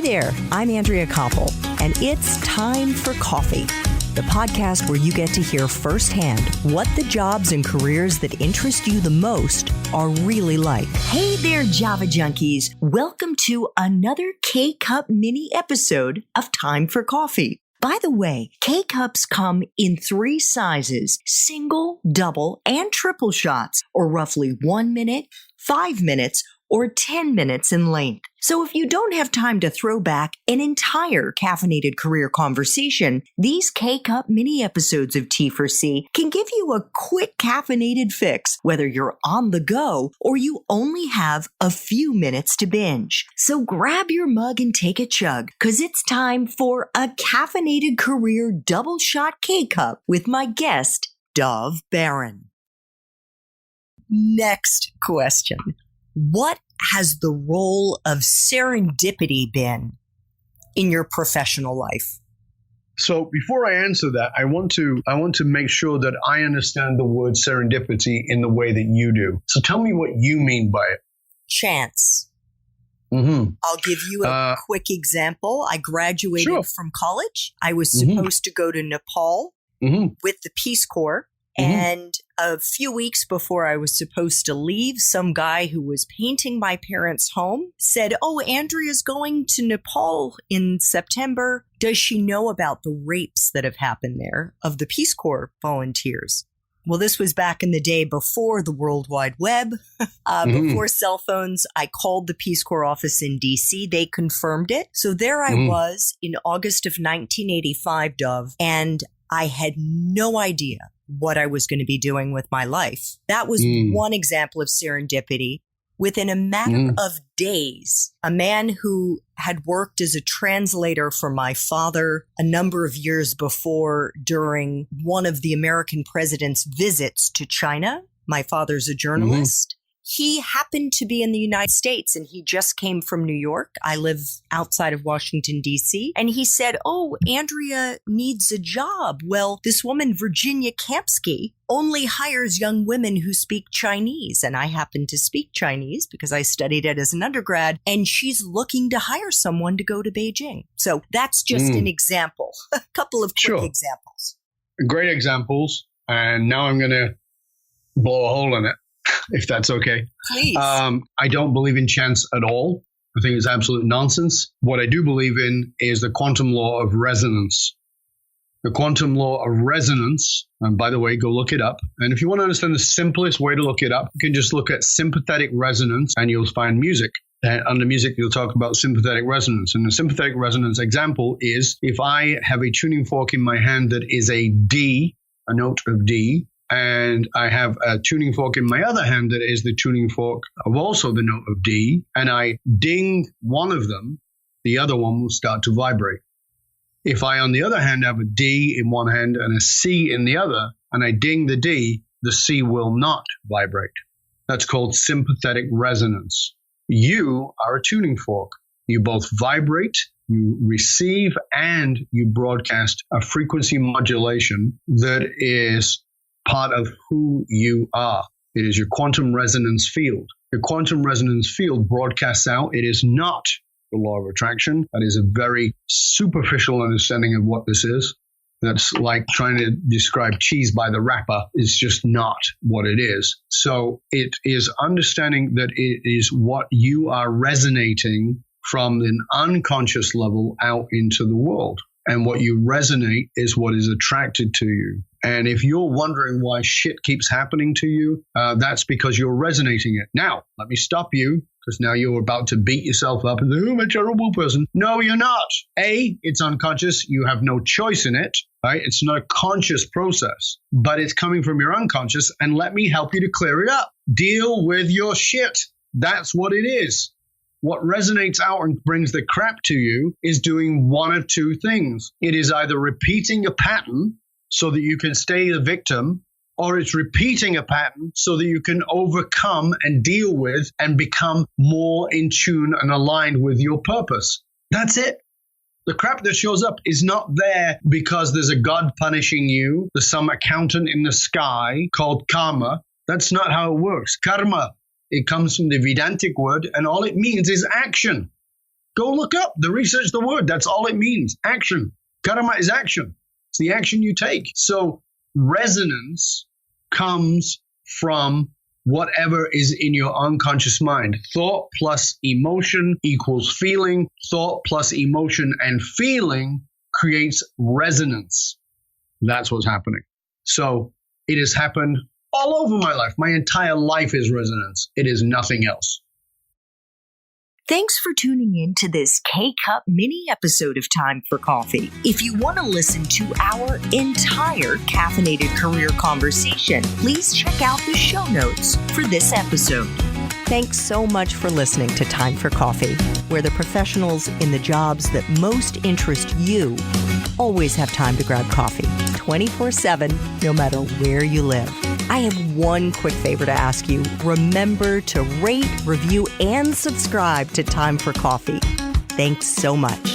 Hi there, I'm Andrea Koppel, and it's time for coffee, the podcast where you get to hear firsthand what the jobs and careers that interest you the most are really like. Hey there, Java junkies. Welcome to another K-Cup mini episode of Time for Coffee. By the way, K-Cups come in 3 sizes, single, double, and triple shots, or roughly 1 minute, 5 minutes, or 10 minutes in length. So if you don't have time to throw back an entire caffeinated career conversation, these K-Cup mini episodes of T4C can give you a quick caffeinated fix, whether you're on the go or you only have a few minutes to binge. So grab your mug and take a chug, because it's time for a caffeinated career double shot K-Cup with my guest, Dov Baron. Next question. What has the role of serendipity been in your professional life? So before I answer that, I want to make sure that I understand the word serendipity in the way that you do. So tell me what you mean by it. Chance. Mm-hmm. I'll give you a quick example. I graduated from college. I was supposed to go to Nepal with the Peace Corps. And a few weeks before I was supposed to leave, some guy who was painting my parents' home said, "Oh, Andrea's going to Nepal in September. Does she know about the rapes that have happened there of the Peace Corps volunteers?" Well, this was back in the day before the World Wide Web, before cell phones. I called the Peace Corps office in D.C. They confirmed it. So there I was in August of 1985, Dove, and I had no idea what I was going to be doing with my life. That was one example of serendipity. Within a matter of days, a man who had worked as a translator for my father a number of years before during one of the American president's visits to China, my father's a journalist. He happened to be in the United States, and he just came from New York. I live outside of Washington, D.C. And he said, "Oh, Andrea needs a job. Well, this woman, Virginia Kampsky, only hires young women who speak Chinese." And I happen to speak Chinese because I studied it as an undergrad. And she's looking to hire someone to go to Beijing. So that's just an example, a couple of quick examples. Great examples. And now I'm going to blow a hole in it, if that's okay. Please. I don't believe in chance at all. I think it's absolute nonsense. What I do believe in is the quantum law of resonance. The quantum law of resonance, and by the way, go look it up. And if you want to understand the simplest way to look it up, you can just look at sympathetic resonance and you'll find music. And under music, you'll talk about sympathetic resonance. And the sympathetic resonance example is if I have a tuning fork in my hand that is a D, a note of D, and I have a tuning fork in my other hand that is the tuning fork of also the note of D, and I ding one of them, the other one will start to vibrate. If I, on the other hand, have a D in one hand and a C in the other, and I ding the D, the C will not vibrate. That's called sympathetic resonance. You are a tuning fork. You both vibrate, you receive, and you broadcast a frequency modulation that is part of who you are. It is your quantum resonance field. Your quantum resonance field broadcasts out. It is not the law of attraction. That is a very superficial understanding of what this is. That's like trying to describe cheese by the wrapper. It's just not what it is. So it is understanding that it is what you are resonating from an unconscious level out into the world. And what you resonate is what is attracted to you. And if you're wondering why shit keeps happening to you, that's because you're resonating it. Now, let me stop you, because now you're about to beat yourself up and say, "Oh, I'm a terrible person." No, you're not. A, it's unconscious. You have no choice in it, right? It's not a conscious process, but it's coming from your unconscious. And let me help you to clear it up. Deal with your shit. That's what it is. What resonates out and brings the crap to you is doing one of two things. It is either repeating a pattern so that you can stay the victim, or it's repeating a pattern so that you can overcome and deal with and become more in tune and aligned with your purpose. That's it. The crap that shows up is not there because there's a God punishing you, there's some accountant in the sky called karma. That's not how it works. Karma, it comes from the Vedantic word, and all it means is action. Go look up the research the word. That's all it means. Action. Karma is action. It's the action you take. So resonance comes from whatever is in your unconscious mind. Thought plus emotion equals feeling. Thought plus emotion and feeling creates resonance. That's what's happening. So it has happened all over my life. My entire life is resonance. It is nothing else. Thanks for tuning in to this K-Cup mini episode of Time for Coffee. If you want to listen to our entire caffeinated career conversation, please check out the show notes for this episode. Thanks so much for listening to Time for Coffee, where the professionals in the jobs that most interest you always have time to grab coffee 24/7, no matter where you live. I have one quick favor to ask you. Remember to rate, review, and subscribe to Time for Coffee. Thanks so much.